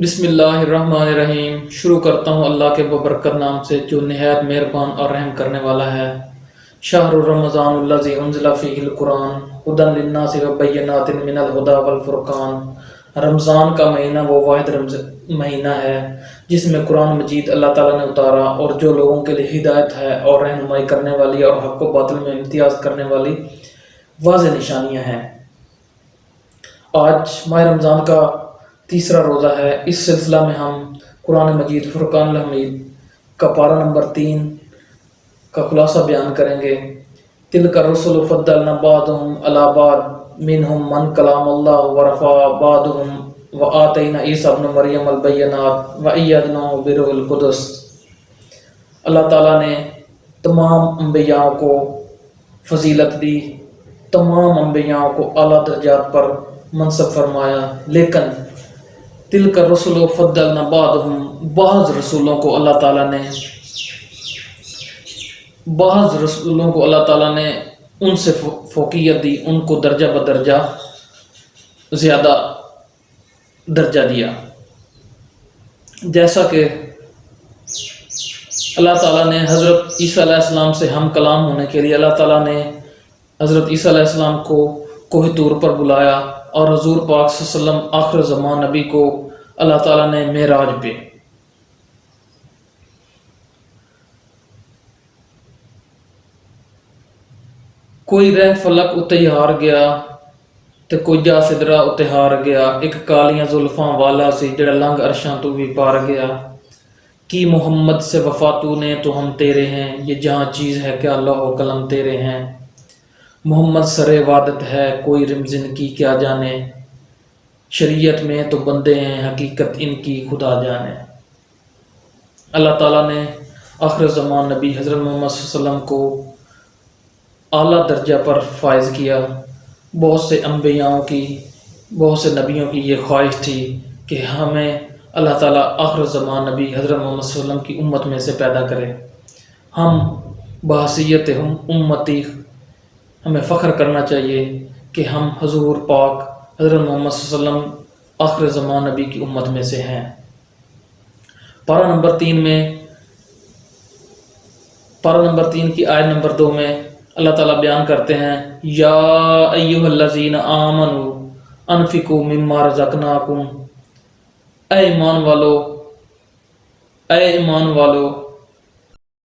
بسم اللہ الرحمن الرحیم۔ شروع کرتا ہوں اللہ کے ببرکت نام سے جو نہایت مہربان اور رحم کرنے والا ہے۔ شہر رمضان الذی انزل فیہ القرآن ھدی للناس وبینات من الھدی والفرقان۔ رمضان کا مہینہ وہ واحد مہینہ ہے جس میں قرآن مجید اللہ تعالیٰ نے اتارا اور جو لوگوں کے لیے ہدایت ہے اور رہنمائی کرنے والی اور حق و باطل میں امتیاز کرنے والی واضح نشانیاں ہیں۔ آج ماہ رمضان کا تیسرا روزہ ہے۔ اس سلسلہ میں ہم قرآن مجید فرقان الحمید کا پارہ نمبر 3 کا خلاصہ بیان کریں گے۔ تلک الرسل فضلنا بعضهم علی بعض منهم من کلام اللہ ورفع بعضهم وآتینا عیسی ابن مریم البینات وأیدناه بروح القدس۔ اللہ تعالیٰ نے تمام انبیاء کو فضیلت دی، تمام انبیاء کو اعلیٰ درجات پر منصب فرمایا، لیکن تلک الرسل فضلنا بعضهم، بعض رسولوں کو اللہ تعالیٰ نے ان سے فوقیت دی، ان کو درجہ بدرجہ زیادہ درجہ دیا۔ جیسا کہ اللہ تعالیٰ نے حضرت عیسیٰ علیہ السلام سے ہم کلام ہونے کے لیے اللہ تعالیٰ نے حضرت عیسیٰ علیہ السلام کو کوہ طور پر بلایا، اور حضور پاک صلی اللہ علیہ وسلم آخر زمان نبی کو اللہ تعالیٰ نے معراج پہ کوئی رہ فلک اتے ہار گیا تے کوئی جا سدرا اتے ہار گیا، ایک کالیاں زلفاں والا سی جڑا لنگ عرشاں تو بھی پار گیا۔ کی محمد سے وفا تو نے تو ہم تیرے ہیں، یہ جہاں چیز ہے کہ اللہ و قلم تیرے ہیں۔ محمد سر وعدت ہے کوئی رمزن کی کیا جانے، شریعت میں تو بندے ہیں حقیقت ان کی خدا جانے۔ اللہ تعالیٰ نے آخر زمان نبی حضرت محمد صلی اللہ علیہ وسلم کو اعلیٰ درجہ پر فائز کیا۔ بہت سے انبیاءوں کی، بہت سے نبیوں کی یہ خواہش تھی کہ ہمیں اللہ تعالیٰ آخر زمان نبی حضرت محمد صلی اللہ علیہ وسلم کی امت میں سے پیدا کرے۔ ہم بحیثیت امتی ہمیں فخر کرنا چاہیے کہ ہم حضور پاک حضرت محمد صلی اللہ علیہ وسلم آخر زمان نبی کی امت میں سے ہیں۔ پارہ نمبر 3 کی آیت نمبر 2 میں اللہ تعالیٰ بیان کرتے ہیں، یا ایھا الذین آمنوا انفقوا مما رزقناکم، اے ایمان والو